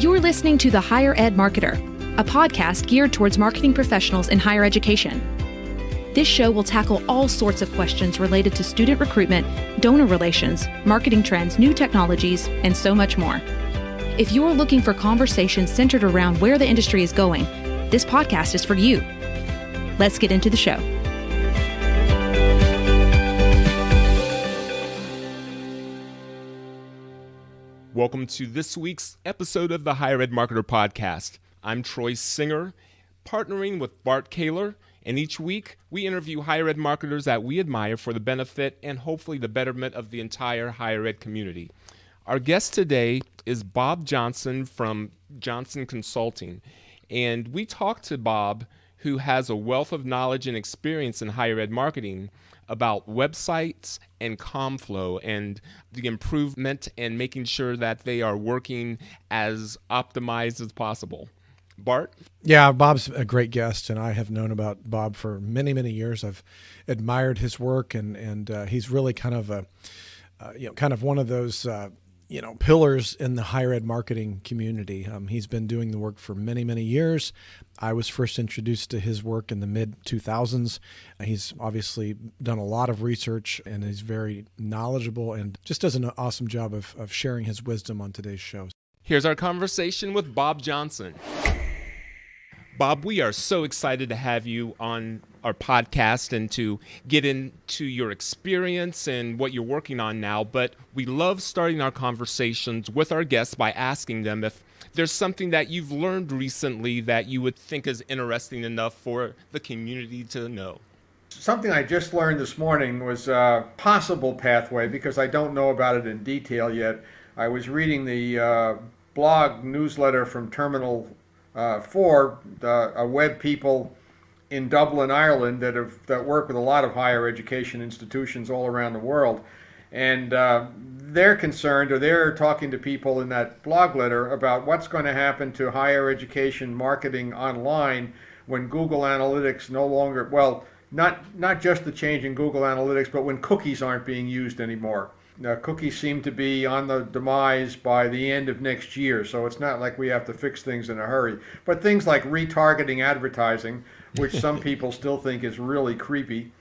You're listening to The Higher Ed Marketer, a podcast geared towards marketing professionals in higher education. This show will tackle all sorts of questions related to student recruitment, donor relations, marketing trends, new technologies, and so much more. If you're looking for conversations centered around where the industry is going, this podcast is for you. Let's get into the show. Welcome to this week's episode of the Higher Ed Marketer Podcast. I'm Troy Singer, partnering with Bart Kaler, and each week we interview higher ed marketers that we admire for the benefit and hopefully the betterment of the entire higher ed community. Our guest today is Bob Johnson from Johnson Consulting, and we talked to Bob, who has a wealth of knowledge and experience in higher ed marketing, about websites and ComFlow and the improvement and making sure that they are working as optimized as possible. Bart? Yeah, Bob's a great guest, and I have known about Bob for many, many years. I've admired his work, and he's really kind of one of those pillars in the higher ed marketing community. He's been doing the work for many, many years. I was first introduced to his work in the mid-2000s. He's obviously done a lot of research, and he's very knowledgeable and just does an awesome job of sharing his wisdom on today's show. Here's our conversation with Bob Johnson. Bob, we are so excited to have you on our podcast and to get into your experience and what you're working on now. But we love starting our conversations with our guests by asking them if there's something that you've learned recently that you would think is interesting enough for the community to know. Something I just learned this morning was a possible pathway, because I don't know about it in detail yet. I was reading the blog newsletter from Terminalfour, a web people in Dublin, Ireland that work with a lot of higher education institutions all around the world. And they're concerned, or they're talking to people in that blog letter about what's going to happen to higher education marketing online when Google Analytics no longer, well, not just the change in Google Analytics, but when cookies aren't being used anymore. Now, cookies seem to be on the demise by the end of next year, so it's not like we have to fix things in a hurry. But things like retargeting advertising, which some people still think is really creepy,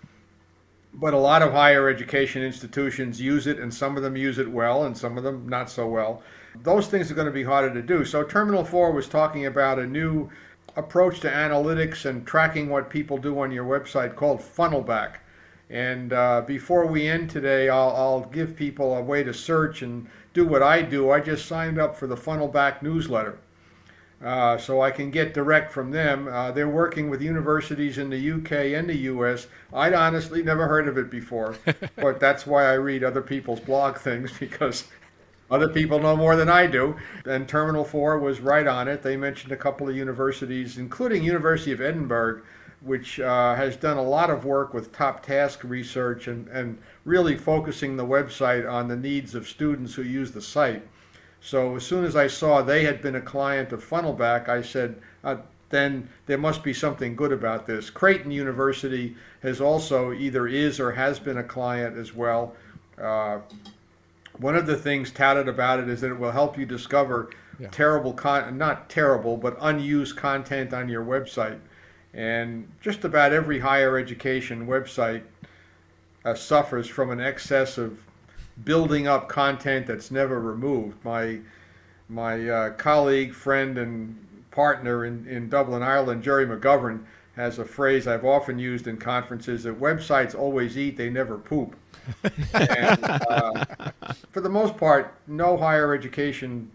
but a lot of higher education institutions use it, and some of them use it well, and some of them not so well. Those things are going to be harder to do. So Terminalfour was talking about a new approach to analytics and tracking what people do on your website called Funnelback. And before we end today, I'll give people a way to search and do what I do. I just signed up for the Funnelback newsletter, so I can get direct from them. They're working with universities in the UK and the US. I'd honestly never heard of it before, but that's why I read other people's blog things, because other people know more than I do. And Terminalfour was right on it. They mentioned a couple of universities, including University of Edinburgh, which has done a lot of work with top task research and really focusing the website on the needs of students who use the site. So as soon as I saw they had been a client of Funnelback, I said, then there must be something good about this. Creighton University has also either is or has been a client as well. One of the things touted about it is that it will help you discover not terrible, but unused content on your website. And just about every higher education website suffers from an excess of building up content that's never removed. My colleague, friend, and partner in Dublin, Ireland, Jerry McGovern, has a phrase I've often used in conferences, that websites always eat, they never poop. And for the most part, no higher education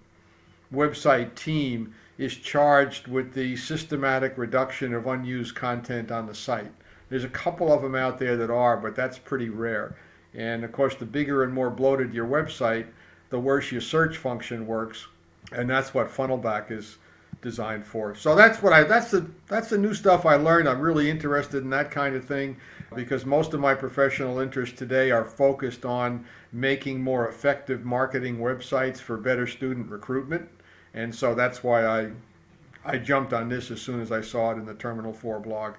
website team is charged with the systematic reduction of unused content on the site. There's a couple of them out there that are, but that's pretty rare. And of course, the bigger and more bloated your website, the worse your search function works, and that's what Funnelback is designed for. So that's the new stuff I learned. I'm really interested in that kind of thing, because most of my professional interests today are focused on making more effective marketing websites for better student recruitment. And so that's why I jumped on this as soon as I saw it in the Terminalfour blog.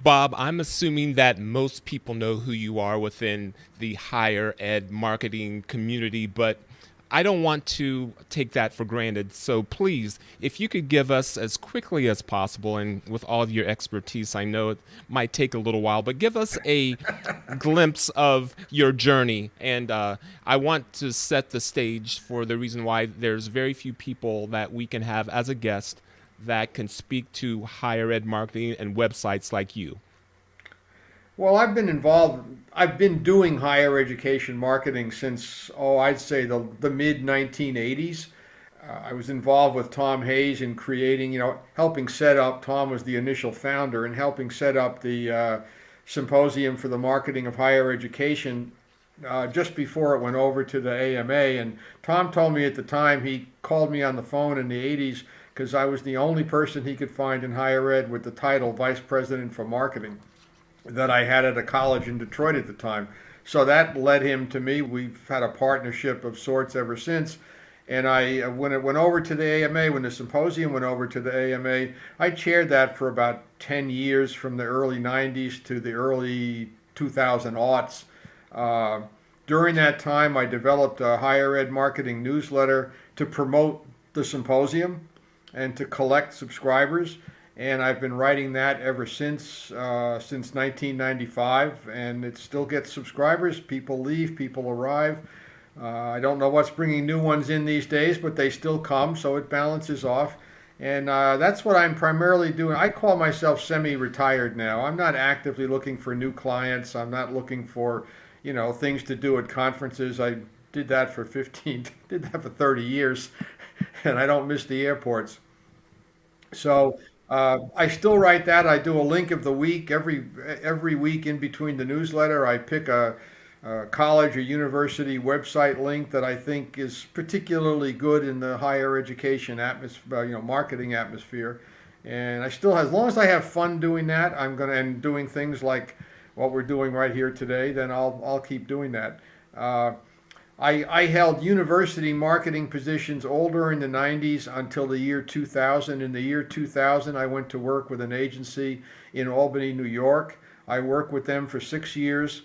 Bob, I'm assuming that most people know who you are within the higher ed marketing community, but I don't want to take that for granted. So please, if you could give us as quickly as possible, and with all of your expertise, I know it might take a little while, but give us a glimpse of your journey. And I want to set the stage for the reason why there's very few people that we can have as a guest that can speak to higher ed marketing and websites like you. Well, I've been doing higher education marketing since, I'd say the mid 1980s. I was involved with Tom Hayes in creating, helping set up, Tom was the initial founder, and helping set up the Symposium for the Marketing of Higher Education just before it went over to the AMA. And Tom told me at the time, he called me on the phone in the 80s because I was the only person he could find in higher ed with the title Vice President for Marketing that I had at a college in Detroit at the time. So that led him to me. We've had a partnership of sorts ever since. And when it went over to the AMA, when the symposium went over to the AMA, I chaired that for about 10 years from the early 90s to the early 2000s. During that time, I developed a higher ed marketing newsletter to promote the symposium and to collect subscribers. And I've been writing that ever since 1995, and it still gets subscribers. People leave, people arrive. I don't know what's bringing new ones in these days, but they still come, so it balances off. And that's what I'm primarily doing. I call myself semi-retired now. I'm not actively looking for new clients. I'm not looking for, things to do at conferences. I did that for 30 years, and I don't miss the airports. So I still write that. I do a link of the week every week in between the newsletter. I pick a college or university website link that I think is particularly good in the higher education atmosphere, marketing atmosphere. And I still, as long as I have fun doing that, and doing things like what we're doing right here today, then I'll keep doing that. I held university marketing positions all during the 90s until the year 2000. In the year 2000, I went to work with an agency in Albany, New York. I worked with them for 6 years.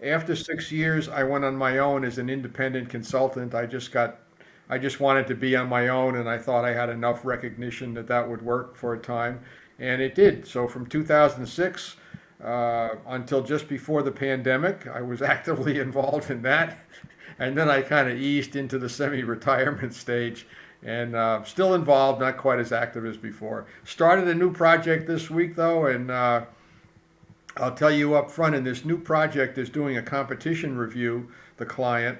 After 6 years, I went on my own as an independent consultant. I just wanted to be on my own, and I thought I had enough recognition that would work for a time, and it did. So from 2006 until just before the pandemic, I was actively involved in that. And then I kind of eased into the semi-retirement stage, and still involved, not quite as active as before. Started a new project this week, though, and I'll tell you up front, in this new project is doing a competition review, the client,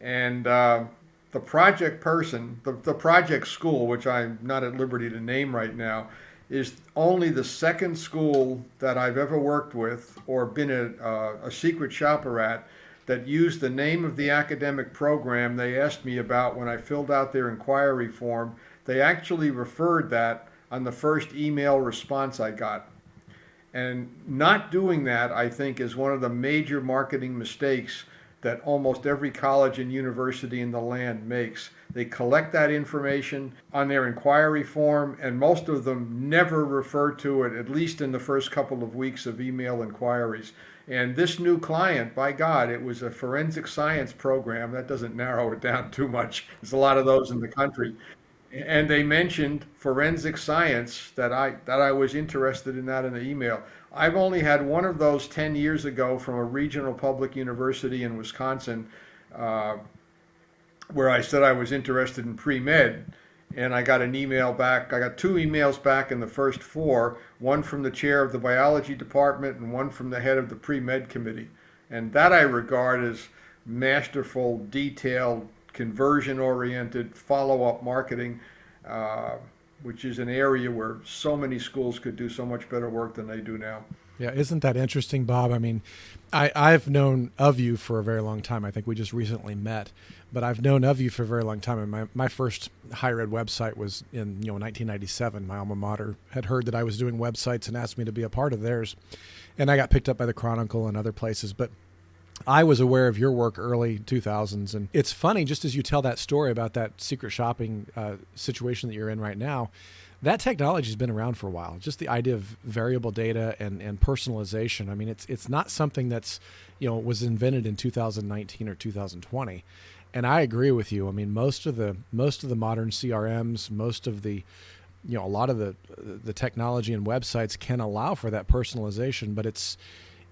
and the project person, the project school, which I'm not at liberty to name right now, is only the second school that I've ever worked with or been a secret shopper at that used the name of the academic program they asked me about when I filled out their inquiry form. They actually referred that on the first email response I got. And not doing that, I think, is one of the major marketing mistakes that almost every college and university in the land makes. They collect that information on their inquiry form, and most of them never refer to it, at least in the first couple of weeks of email inquiries. And this new client, by God, it was a forensic science program. That doesn't narrow it down too much. There's a lot of those in the country. And they mentioned forensic science, that I was interested in that in the email. I've only had one of those 10 years ago from a regional public university in Wisconsin, where I said I was interested in pre-med. And I got an email back. I got 2 emails back in the first 4, one from the chair of the biology department and one from the head of the pre-med committee. And that I regard as masterful, detailed, conversion-oriented follow-up marketing, which is an area where so many schools could do so much better work than they do now. Yeah, isn't that interesting, Bob? I mean, I've known of you for a very long time. I think we just recently met, but I've known of you for a very long time. And my first higher ed website was in 1997. My alma mater had heard that I was doing websites and asked me to be a part of theirs, and I got picked up by the Chronicle and other places. But I was aware of your work early 2000s, and it's funny, just as you tell that story about that secret shopping situation that you're in right now, that technology has been around for a while. Just the idea of variable data and personalization. I mean, it's not something that's, was invented in 2019 or 2020. And I agree with you. I mean, most of the modern CRMs, most of the, a lot of the technology and websites can allow for that personalization, but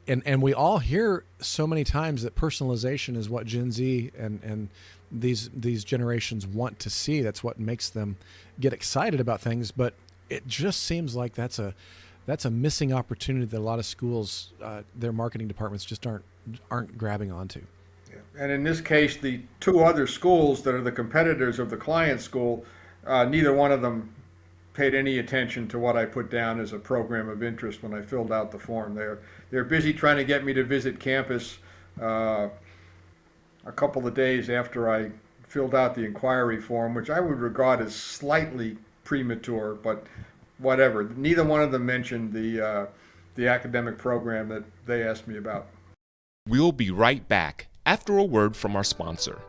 and we all hear so many times that personalization is what Gen Z and these generations want to see. That's what makes them get excited about things. But it just seems like that's a missing opportunity that a lot of schools, their marketing departments just aren't grabbing onto. Yeah. And in this case, the two other schools that are the competitors of the client school, neither one of them paid any attention to what I put down as a program of interest when I filled out the form. They're busy trying to get me to visit campus a couple of days after I filled out the inquiry form, which I would regard as slightly premature, but whatever. Neither one of them mentioned the academic program that they asked me about. We'll be right back after a word from our sponsor.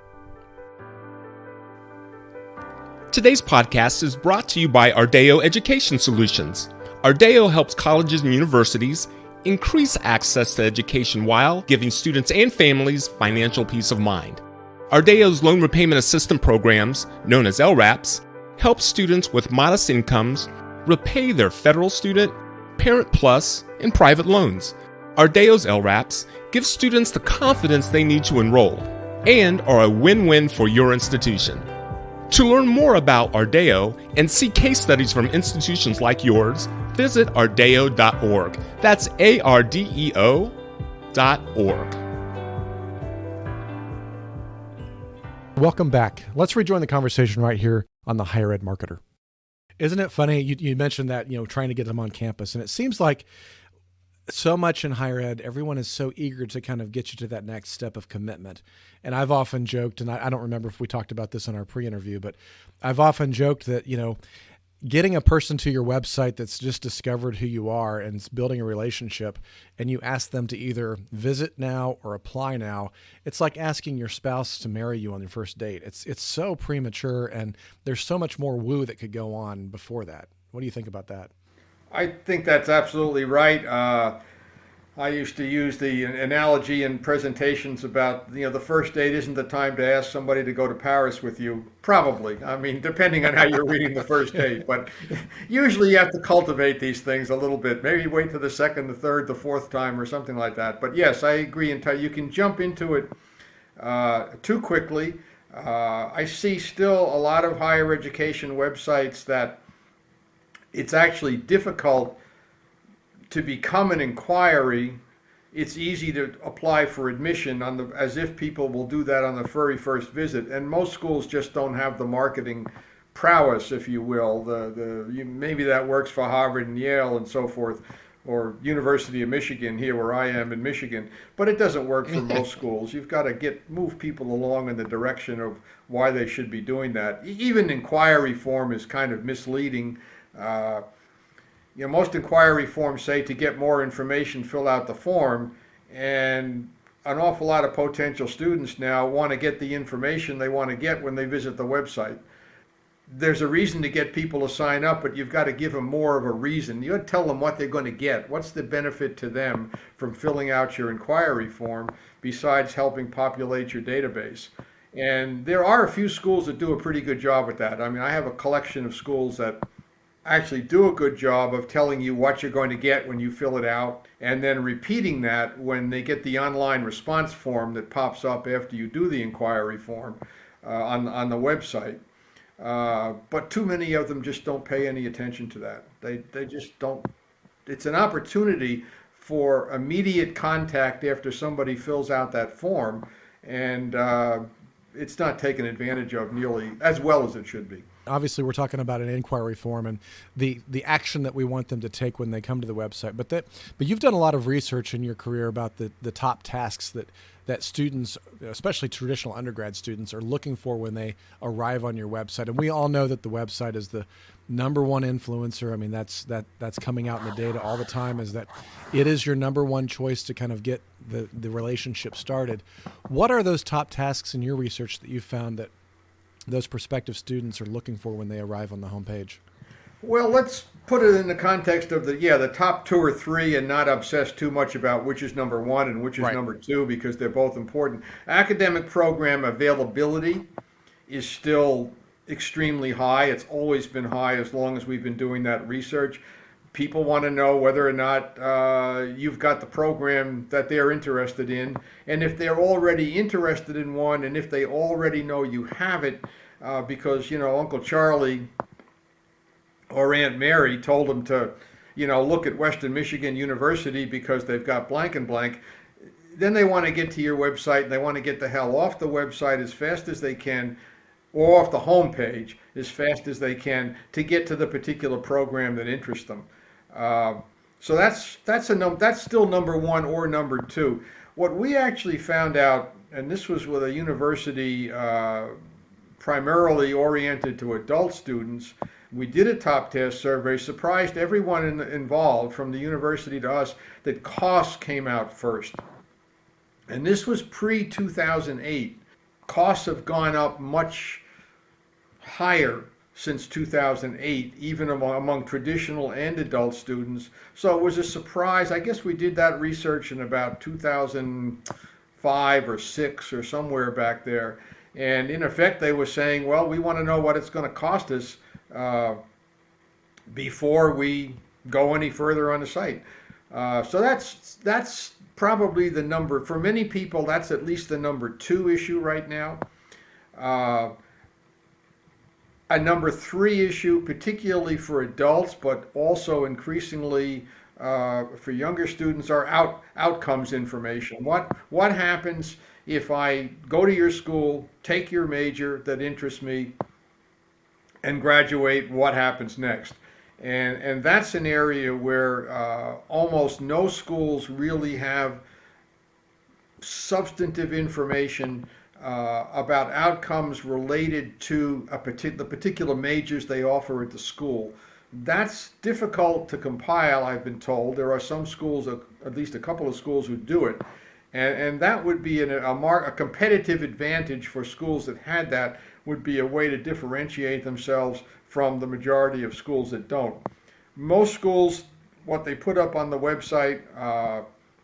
Today's podcast is brought to you by Ardeo Education Solutions. Ardeo helps colleges and universities increase access to education while giving students and families financial peace of mind. Ardeo's loan repayment assistance programs, known as LRAPs, help students with modest incomes repay their federal student, Parent Plus, and private loans. Ardeo's LRAPs give students the confidence they need to enroll and are a win-win for your institution. To learn more about Ardeo and see case studies from institutions like yours, visit ardeo.org. That's ARDEO.org. Welcome back. Let's rejoin the conversation right here on the Higher Ed Marketer. Isn't it funny? You mentioned that, trying to get them on campus, and it seems like so much in higher ed, everyone is so eager to kind of get you to that next step of commitment. And I've often joked, and I don't remember if we talked about this in our pre-interview, but I've often joked that, getting a person to your website that's just discovered who you are and is building a relationship, and you ask them to either visit now or apply now, it's like asking your spouse to marry you on your first date. It's so premature, and there's so much more woo that could go on before that. What do you think about that? I think that's absolutely right. I used to use the analogy in presentations about, the first date isn't the time to ask somebody to go to Paris with you. Probably. I mean, depending on how you're reading the first date. But usually you have to cultivate these things a little bit. Maybe wait to the second, the third, the fourth time or something like that. But yes, I agree entirely. You can jump into it too quickly. I see still a lot of higher education websites that it's actually difficult to become an inquiry. It's easy to apply for admission as if people will do that on the very first visit, and most schools just don't have the marketing prowess, if you will. Maybe that works for Harvard and Yale and so forth, or University of Michigan here where I am in Michigan, but it doesn't work for most schools. You've got to move people along in the direction of why they should be doing that. Even inquiry form is kind of misleading. Most inquiry forms say to get more information, fill out the form, and an awful lot of potential students now want to get the information they want to get when they visit the website. There's a reason to get people to sign up, but you've got to give them more of a reason. You got to tell them what they're going to get. What's the benefit to them from filling out your inquiry form besides helping populate your database? And there are a few schools that do a pretty good job with that. I mean, I have a collection of schools that actually do a good job of telling you what you're going to get when you fill it out, and then repeating that when they get the online response form that pops up after you do the inquiry form on the website. But too many of them just don't pay any attention to that. They just don't. It's an opportunity for immediate contact after somebody fills out that form, and it's not taken advantage of nearly as well as it should be. Obviously, we're talking about an inquiry form and the action that we want them to take when they come to the website. But you've done a lot of research in your career about the top tasks that students, especially traditional undergrad students, are looking for when they arrive on your website. And we all know that the website is the number one influencer. I mean, that's coming out in the data all the time, is that it is your number one choice to kind of get the relationship started. What are those top tasks in your research that you found that those prospective students are looking for when they arrive on the homepage? Well, let's put it in the context of the top two or three, and not obsess too much about which is number one and which is Right. number two, because they're both important. Academic program availability is still extremely high. It's always been high as long as we've been doing that research. People want to know whether or not you've got the program that they're interested in, and if they're already interested in one, and if they already know you have it, because Uncle Charlie or Aunt Mary told them to, look at Western Michigan University because they've got blank and blank. Then they want to get to your website, and they want to get the hell off the website as fast as they can, or off the home page as fast as they can, to get to the particular program that interests them. So that's still number one or number two. What we actually found out, and this was with a university primarily oriented to adult students. We did a top test survey, surprised everyone involved, from the university to us, that costs came out first. And this was pre-2008. Costs have gone up much higher since 2008, even among traditional and adult students. So it was a surprise. I guess we did that research in about 2005 or 6 or somewhere back there. And in effect, they were saying, well, we want to know what it's going to cost us before we go any further on the site. So that's probably the number. For many people, that's at least the number two issue right now. A number three issue, particularly for adults, but also increasingly for younger students, are outcomes information. What happens if I go to your school, take your major that interests me, and graduate? What happens next? And that's an area where almost no schools really have substantive information about outcomes related to the particular majors they offer at the school. That's difficult to compile, I've been told. There are some schools, at least a couple of schools, who do it. And that would be a competitive advantage for schools that had that, would be a way to differentiate themselves from the majority of schools that don't. Most schools, what they put up on the website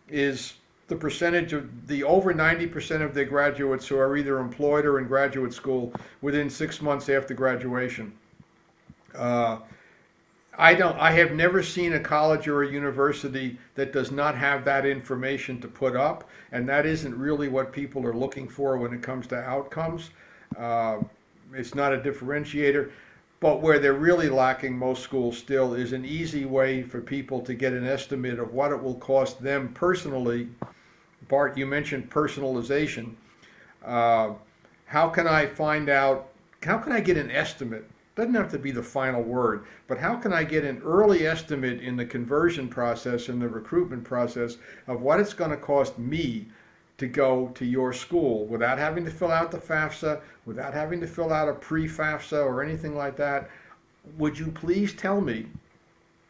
is the percentage of the over 90% of their graduates who are either employed or in graduate school within 6 months after graduation. I have never seen a college or a university that does not have that information to put up, and that isn't really what people are looking for when it comes to outcomes. It's not a differentiator, but where they're really lacking, most schools still, is an easy way for people to get an estimate of what it will cost them personally. Bart, you mentioned personalization. How can I find out, how can I get an estimate? Doesn't have to be the final word, but how can I get an early estimate in the conversion process and the recruitment process of what it's going to cost me to go to your school without having to fill out the FAFSA, without having to fill out a pre-FAFSA or anything like that? Would you please tell me,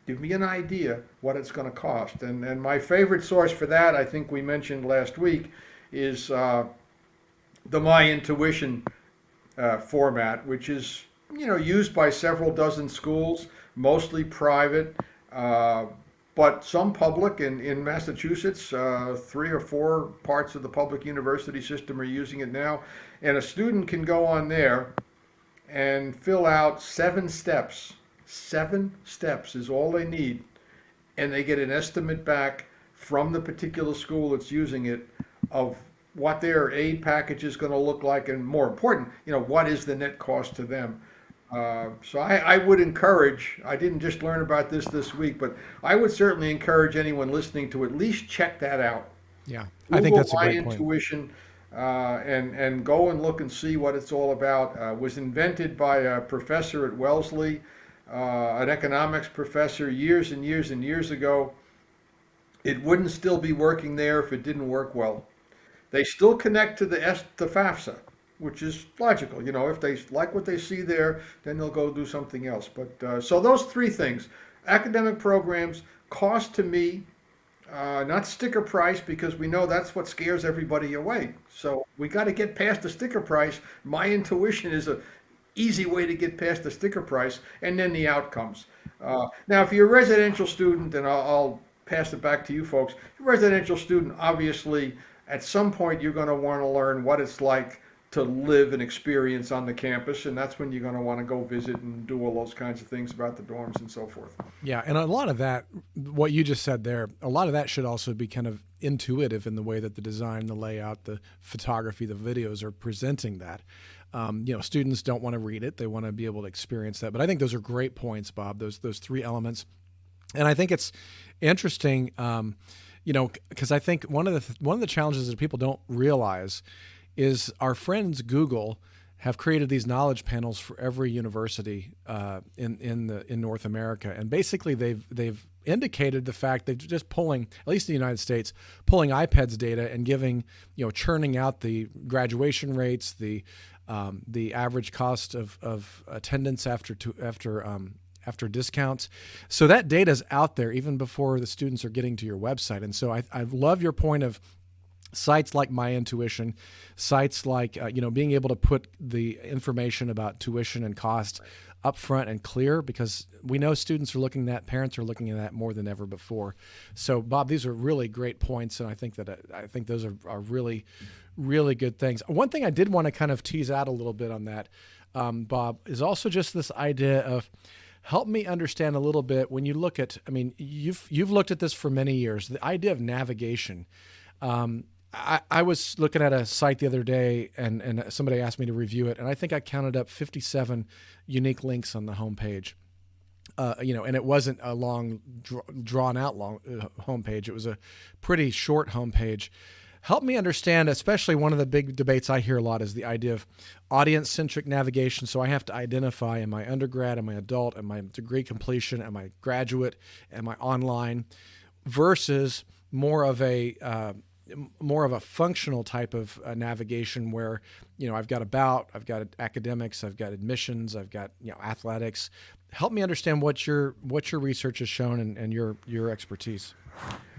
give me an idea what it's going to cost? And my favorite source for that, I think we mentioned last week, is the My Intuition format, which is used by several dozen schools, mostly private, but some public. In Massachusetts, 3 or 4 parts of the public university system are using it now. And a student can go on there and fill out 7 steps. 7 steps is all they need. And they get an estimate back from the particular school that's using it of what their aid package is going to look like, and more important, what is the net cost to them. So I would encourage, I didn't just learn about this week, but I would certainly encourage anyone listening to at least check that out. Yeah, I think that's a great point. Intuition, and go and look and see what it's all about. Was invented by a professor at Wellesley, an economics professor, years and years and years ago. It wouldn't still be working there if it didn't work well. They still connect to the FAFSA, which is logical. If they like what they see there, then they'll go do something else. But so those 3 things: academic programs, cost to me, not sticker price, because we know that's what scares everybody away. So we got to get past the sticker price. My intuition is easy way to get past the sticker price, and then the outcomes. Now, if you're a residential student, and I'll pass it back to you folks, if you're a residential student, obviously, at some point you're going to want to learn what it's like to live and experience on the campus, and that's when you're going to want to go visit and do all those kinds of things about the dorms and so forth. Yeah, and a lot of that, what you just said there, a lot of that should also be kind of intuitive in the way that the design, the layout, the photography, the videos are presenting that. Students don't want to read it; they want to be able to experience that. But I think those are great points, Bob. Those three elements, and I think it's interesting, because I think one of the challenges that people don't realize is our friends Google have created these knowledge panels for every university in North America, and basically they've indicated the fact they're just pulling, at least in the United States, pulling iPads data and giving, churning out the graduation rates, the average cost of attendance after discounts. So that data is out there even before the students are getting to your website, and so I love your point of sites like My Intuition, sites like being able to put the information about tuition and cost up front and clear, because we know students are looking at that, parents are looking at that more than ever before. So, Bob, these are really great points, and I think those are really, really good things. One thing I did want to kind of tease out a little bit on that, Bob, is also just this idea of help me understand a little bit when you look at. I mean, you've looked at this for many years. The idea of navigation. I was looking at a site the other day, and somebody asked me to review it, and I think I counted up 57 unique links on the homepage. And it wasn't a long, drawn-out homepage. It was a pretty short homepage. Help me understand, especially one of the big debates I hear a lot is the idea of audience-centric navigation. So I have to identify, am I undergrad, am I adult, am I degree completion, am I graduate, am I online, versus more of a functional type of navigation where, I've got I've got academics, I've got admissions, I've got, athletics. Help me understand what your research has shown and your expertise.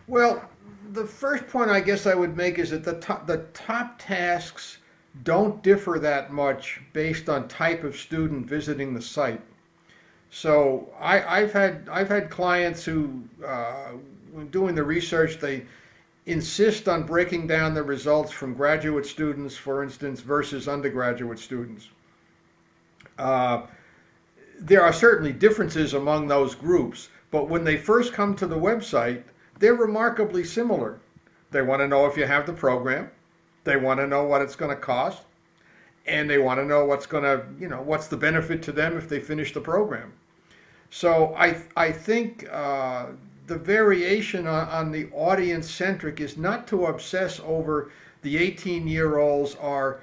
Well, the first point I guess I would make is that the top tasks don't differ that much based on type of student visiting the site. So I've had clients who, when doing the research, they insist on breaking down the results from graduate students, for instance, versus undergraduate students. There are certainly differences among those groups, but when they first come to the website, they're remarkably similar. They want to know if you have the program, they want to know what it's going to cost, and they want to know what's the benefit to them if they finish the program. So I think the variation on the audience-centric is not to obsess over the 18-year-olds are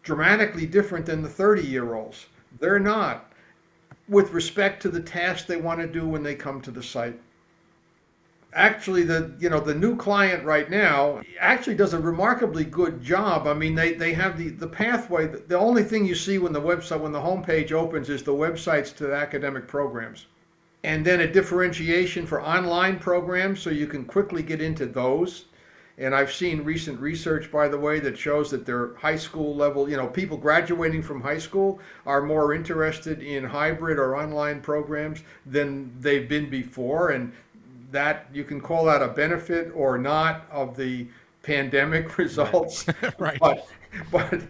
dramatically different than the 30-year-olds. They're not, with respect to the tasks they want to do when they come to the site. Actually, the new client right now actually does a remarkably good job. I mean, they have the pathway. The only thing you see when the homepage opens is the websites to the academic programs. And then a differentiation for online programs, so you can quickly get into those. And I've seen recent research, by the way, that shows that their high school level, people graduating from high school are more interested in hybrid or online programs than they've been before. And that, you can call that a benefit or not of the pandemic results. Right. But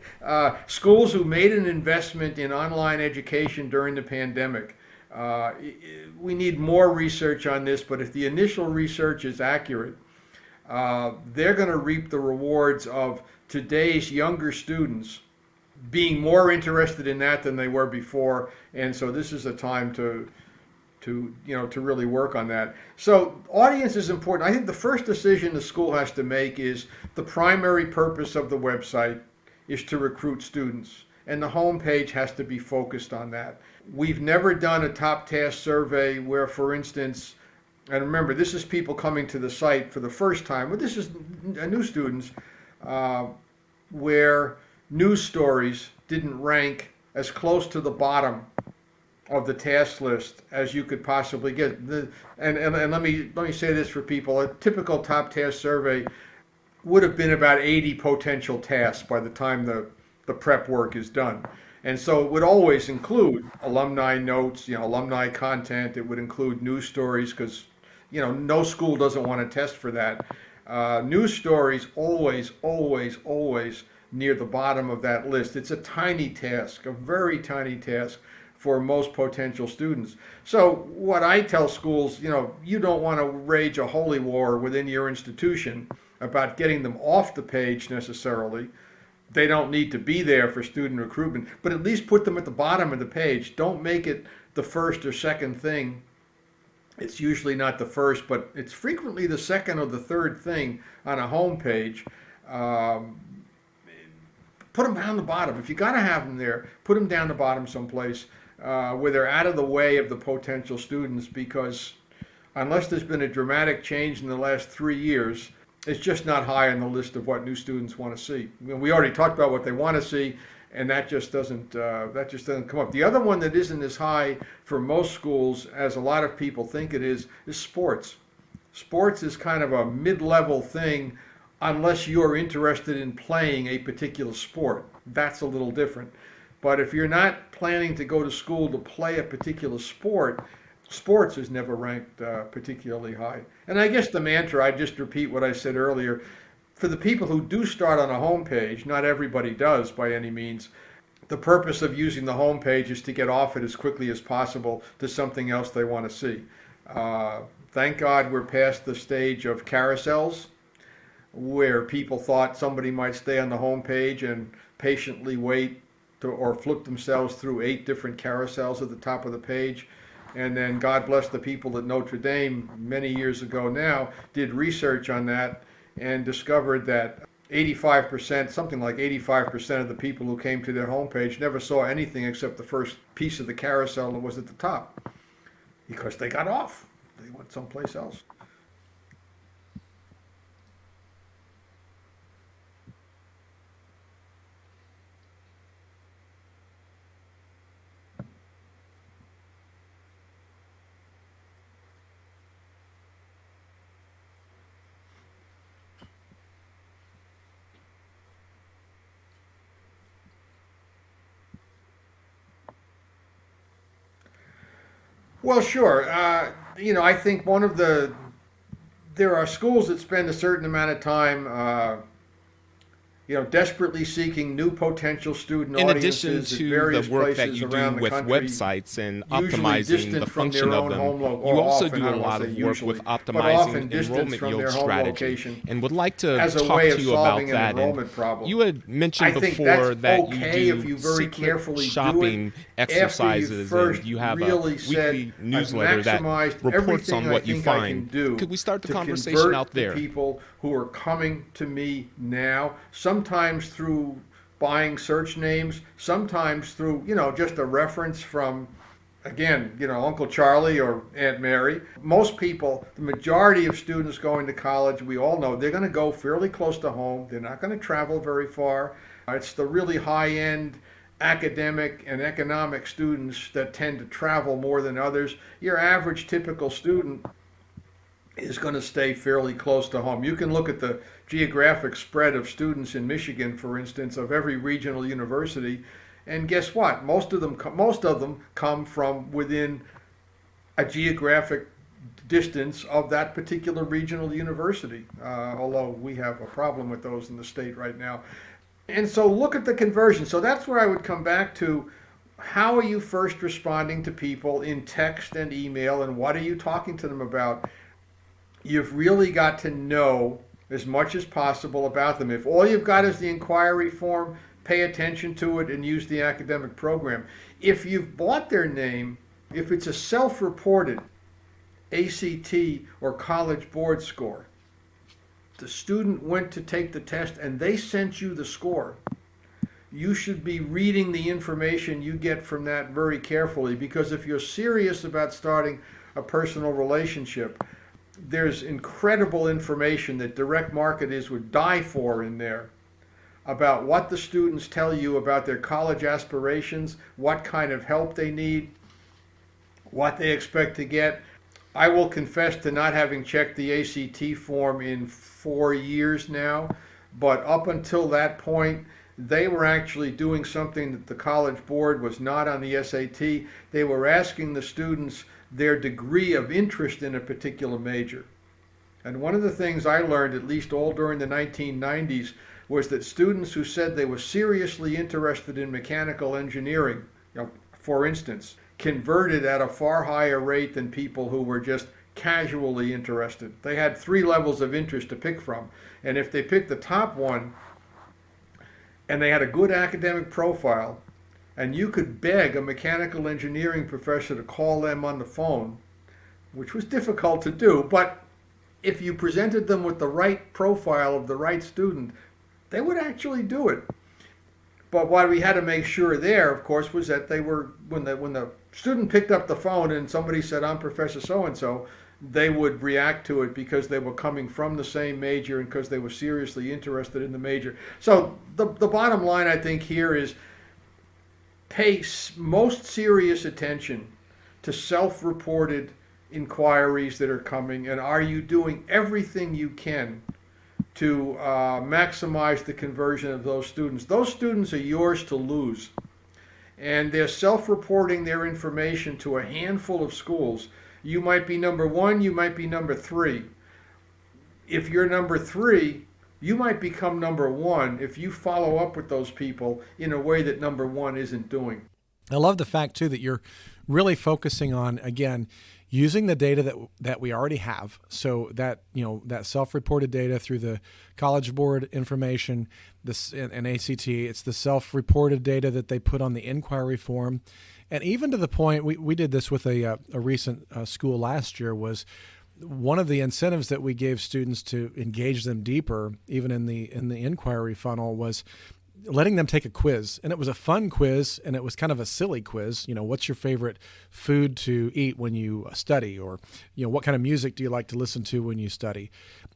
schools who made an investment in online education during the pandemic, we need more research on this, but if the initial research is accurate, they're going to reap the rewards of today's younger students being more interested in that than they were before, and so this is a time to really work on that. So audience is important. I think the first decision the school has to make is the primary purpose of the website is to recruit students, and the homepage has to be focused on that. We've never done a top task survey where, for instance, and remember, this is people coming to the site for the first time, but this is new students, where news stories didn't rank as close to the bottom of the task list as you could possibly get. And let me say this for people: a typical top task survey would have been about 80 potential tasks by the time the prep work is done. And so it would always include alumni notes, alumni content. It would include news stories because, no school doesn't want to test for that. News stories always, always, always near the bottom of that list. It's a tiny task, a very tiny task for most potential students. So what I tell schools, you don't want to wage a holy war within your institution about getting them off the page necessarily. They don't need to be there for student recruitment, but at least put them at the bottom of the page. Don't make it the first or second thing. It's usually not the first, but it's frequently the second or the third thing on a home page. Put them down the bottom. If you got to have them there, put them down the bottom someplace where they're out of the way of the potential students, because unless there's been a dramatic change in the last 3 years, it's just not high on the list of what new students want to see. We already talked about what they want to see, and that just doesn't come up. The other one that isn't as high for most schools as a lot of people think it is sports. Sports is kind of a mid-level thing unless you're interested in playing a particular sport. That's a little different. But if you're not planning to go to school to play a particular sport, sports is never ranked particularly high. And I guess the mantra, I just repeat what I said earlier, for the people who do start on a home page, not everybody does by any means, the purpose of using the home page is to get off it as quickly as possible to something else they want to see. Thank God we're past the stage of carousels, where people thought somebody might stay on the home page and patiently wait or flip themselves through 8 different carousels at the top of the page. And then God bless the people at Notre Dame many years ago now did research on that and discovered that 85%, something like 85% of the people who came to their homepage never saw anything except the first piece of the carousel that was at the top, because they got off. They went someplace else. Well, sure. I think there are schools that spend a certain amount of time, desperately seeking new potential student in audiences addition to at various the work that places you do around the with country, websites and usually optimizing distant the from function their of own them, home you also often, do I a don't lot wanna of say work usually, with but optimizing often distance enrollment from yield their home strategy, location and would like to as a talk way to of you about solving an that. enrollment problem. You had mentioned I think before that's that okay you if do you very secret carefully shopping do it after you exercises, first and you have really a said, weekly I've newsletter that maximized reports everything on I what you think I can find. do Could we start the to conversation convert out there? the people who are coming to me now, sometimes through buying search names, sometimes through, just a reference from, again, Uncle Charlie or Aunt Mary. Most people, the majority of students going to college, we all know they're going to go fairly close to home. They're not going to travel very far. It's the really high-end academic and economic students that tend to travel more than others. Your average typical student is going to stay fairly close to home. You can look at the geographic spread of students in Michigan, for instance, of every regional university, and guess what? Most of them come from within a geographic distance of that particular regional university, although we have a problem with those in the state right now. And so look at the conversion. So that's where I would come back to, how are you first responding to people in text and email, and what are you talking to them about? You've really got to know as much as possible about them. If all you've got is the inquiry form, pay attention to it and use the academic program. If you've bought their name, if it's a self-reported ACT or College Board score, the student went to take the test and they sent you the score, you should be reading the information you get from that very carefully, because if you're serious about starting a personal relationship, there's incredible information that direct marketers would die for in there about what the students tell you about their college aspirations, what kind of help they need, what they expect to get. I will confess to not having checked the ACT form in 4 years now, but up until that point, they were actually doing something that the College Board was not on the SAT. They were asking the students their degree of interest in a particular major. And one of the things I learned, at least all during the 1990s, was that students who said they were seriously interested in mechanical engineering, for instance, converted at a far higher rate than people who were just casually interested. They had 3 levels of interest to pick from. And if they picked the top one, and they had a good academic profile, and you could beg a mechanical engineering professor to call them on the phone, which was difficult to do, but if you presented them with the right profile of the right student, they would actually do it. But what we had to make sure there, of course, was that they were, when the student picked up the phone and somebody said, "I'm Professor so-and-so," they would react to it because they were coming from the same major and because they were seriously interested in the major. So the bottom line, I think, here is pay most serious attention to self-reported inquiries that are coming, and are you doing everything you can to maximize the conversion of those students. Those students are yours to lose. And they're self-reporting their information to a handful of schools. You might be number 1, you might be number 3. If you're number 3, you might become number 1 if you follow up with those people in a way that number 1 isn't doing. I love the fact, too, that you're really focusing on, again, using the data that we already have. So that, that self-reported data through the College Board information, and ACT, it's the self-reported data that they put on the inquiry form. And even to the point, we did this with a recent school last year, was one of the incentives that we gave students to engage them deeper, even in the inquiry funnel, was letting them take a quiz. And it was a fun quiz, and it was kind of a silly quiz. What's your favorite food to eat when you study? Or, what kind of music do you like to listen to when you study?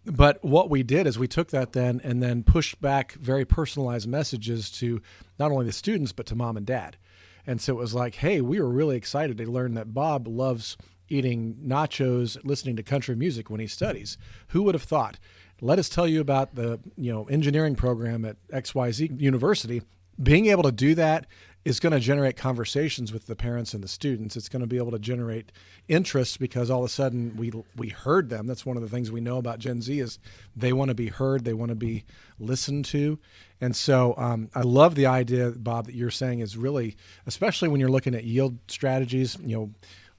But what we did is we took that then and then pushed back very personalized messages to not only the students, but to mom and dad. And so it was like, hey, we were really excited to learn that Bob loves eating nachos, listening to country music when he studies. Who would have thought? Let us tell you about the engineering program at XYZ University. Being able to do that is going to generate conversations with the parents and the students. It's going to be able to generate interest because all of a sudden we heard them. That's one of the things we know about Gen Z is they want to be heard. They want to be listened to. And so I love the idea, Bob, that you're saying is really, especially when you're looking at yield strategies,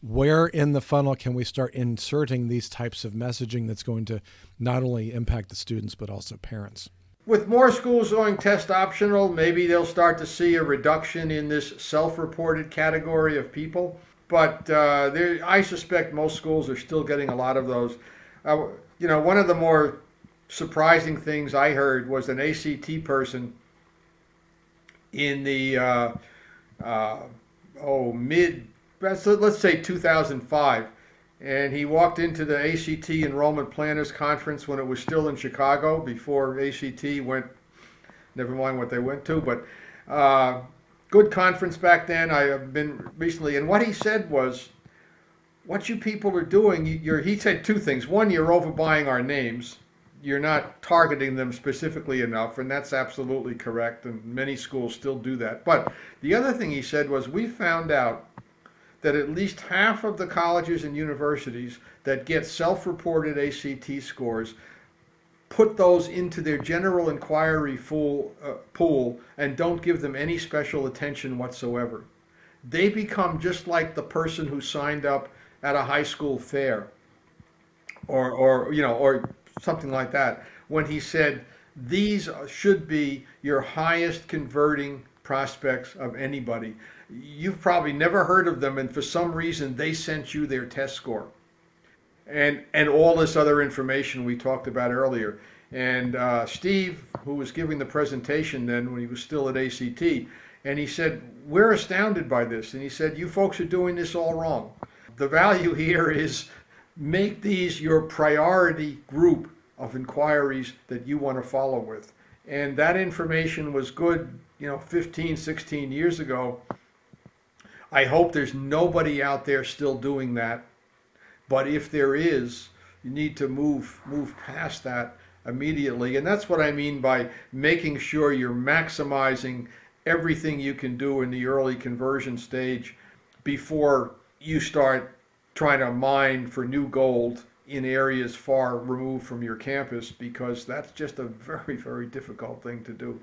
where in the funnel can we start inserting these types of messaging that's going to not only impact the students, but also parents? With more schools going test optional, maybe they'll start to see a reduction in this self-reported category of people. But I suspect most schools are still getting a lot of those. One of the more surprising things I heard was an ACT person in the let's say 2005, and he walked into the ACT Enrollment Planners Conference when it was still in Chicago before ACT went, never mind what they went to, but good conference back then. I have been recently, and what he said was, what you people are doing, he said 2 things. One, you're overbuying our names. You're not targeting them specifically enough, and that's absolutely correct, and many schools still do that. But the other thing he said was, we found out that at least half of the colleges and universities that get self-reported ACT scores put those into their general inquiry pool and don't give them any special attention whatsoever. They become just like the person who signed up at a high school fair or something like that, when he said these should be your highest converting prospects of anybody. You've probably never heard of them, and for some reason they sent you their test score and all this other information we talked about earlier. And Steve, who was giving the presentation then when he was still at ACT, and he said, we're astounded by this. And he said, you folks are doing this all wrong. The value here is make these your priority group of inquiries that you want to follow with. And that information was good, 15, 16 years ago. I hope there's nobody out there still doing that. But if there is, you need to move past that immediately. And that's what I mean by making sure you're maximizing everything you can do in the early conversion stage before you start trying to mine for new gold in areas far removed from your campus, because that's just a very, very difficult thing to do.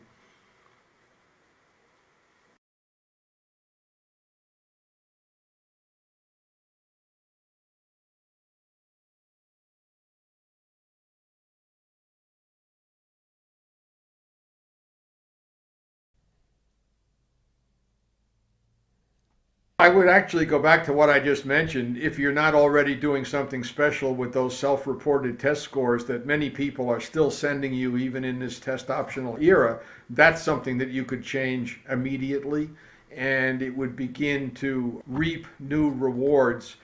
I would actually go back to what I just mentioned. If you're not already doing something special with those self-reported test scores that many people are still sending you even in this test optional era, that's something that you could change immediately, and it would begin to reap new rewards.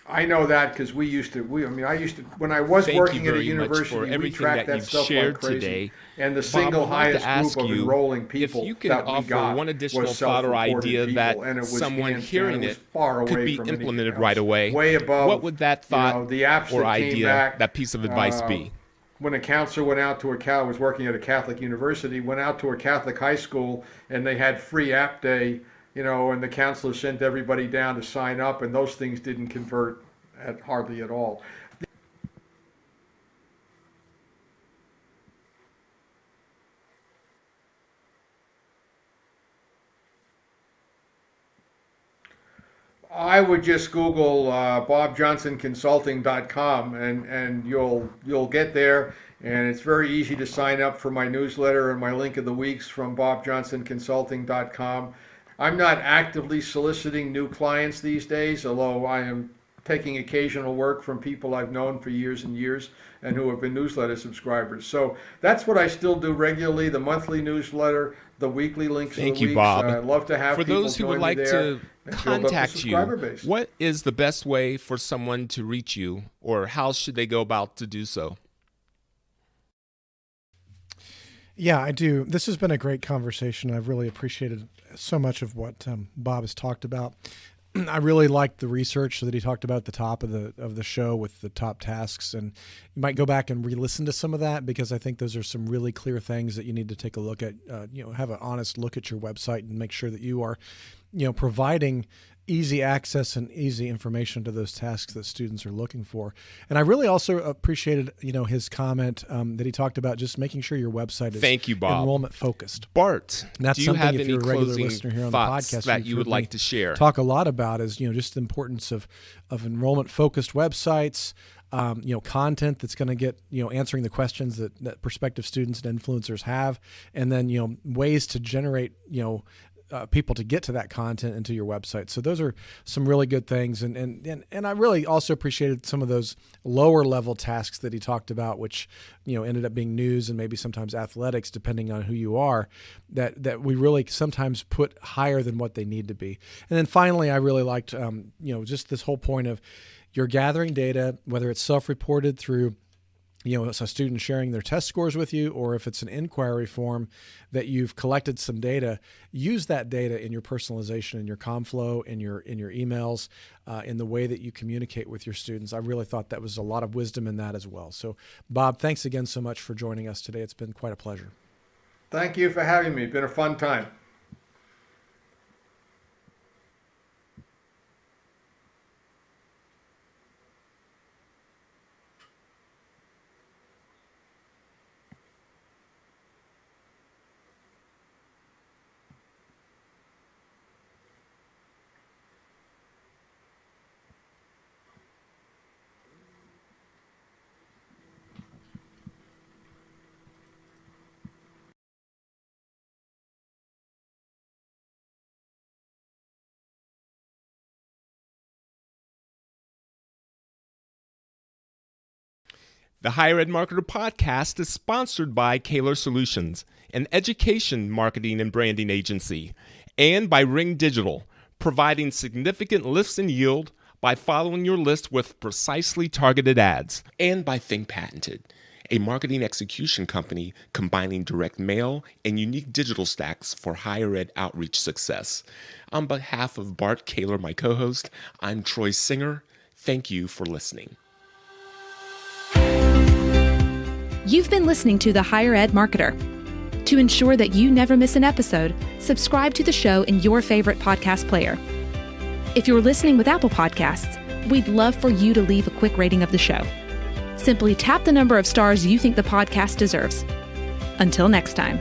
I know that because I used to, when I was Thank working you at a very much for university, we everything tracked that that you've stuff like shared crazy. today. And the Bob, single I'd like to highest ask group of you enrolling if people you can that we offer got one additional was thought or self-reported idea people, that and it was someone hands down, hearing it was it far could away be from implemented anything right else. away. Way above, What would that thought the apps or that came idea, back. that piece of advice be? When a counselor went out to I was working at a Catholic university, went out to a Catholic high school, and they had free app day, and the counselor sent everybody down to sign up, and those things didn't convert hardly at all. I would just Google bobjohnsonconsulting.com, and you'll get there. And it's very easy to sign up for my newsletter, and my link of the week's from bobjohnsonconsulting.com. I'm not actively soliciting new clients these days, although I am taking occasional work from people I've known for years and years and who have been newsletter subscribers. So that's what I still do regularly: the monthly newsletter, the weekly links of Thank the you, weeks. Bob. I'd love to have For people those who join would me like there to and build up the contact subscriber you, base. what is the best way for someone to reach you, or how should they go about to do so? Yeah, I do. This has been a great conversation. I've really appreciated so much of what Bob has talked about. I really liked the research that he talked about at the top of the show with the top tasks, and you might go back and re-listen to some of that, because I think those are some really clear things that you need to take a look at. Have an honest look at your website and make sure that you are, providing easy access and easy information to those tasks that students are looking for. And I really also appreciated, his comment that he talked about just making sure your website is Thank you, Bob. enrollment focused. Bart, And that's do you something, have if any you're a regular closing listener here on the thoughts podcast, that you've you would heard like me to share? talk a lot about is, just the importance of enrollment focused websites, content that's going to get, answering the questions that prospective students and influencers have, and then, ways to generate, people to get to that content into your website. So those are some really good things. And I really also appreciated some of those lower level tasks that he talked about, which, ended up being news and maybe sometimes athletics, depending on who you are, that we really sometimes put higher than what they need to be. And then finally, I really liked, just this whole point of you're gathering data, whether it's self-reported through it's a student sharing their test scores with you, or if it's an inquiry form that you've collected some data, use that data in your personalization, in your ComFlow, in your emails, in the way that you communicate with your students. I really thought that was a lot of wisdom in that as well. So, Bob, thanks again so much for joining us today. It's been quite a pleasure. Thank you for having me. It's been a fun time. The Higher Ed Marketer podcast is sponsored by Kaler Solutions, an education marketing and branding agency, and by Ring Digital, providing significant lifts in yield by following your list with precisely targeted ads, and by Think Patented, a marketing execution company combining direct mail and unique digital stacks for higher ed outreach success. On behalf of Bart Kaler, my co-host, I'm Troy Singer. Thank you for listening. You've been listening to The Higher Ed Marketer. To ensure that you never miss an episode, subscribe to the show in your favorite podcast player. If you're listening with Apple Podcasts, we'd love for you to leave a quick rating of the show. Simply tap the number of stars you think the podcast deserves. Until next time.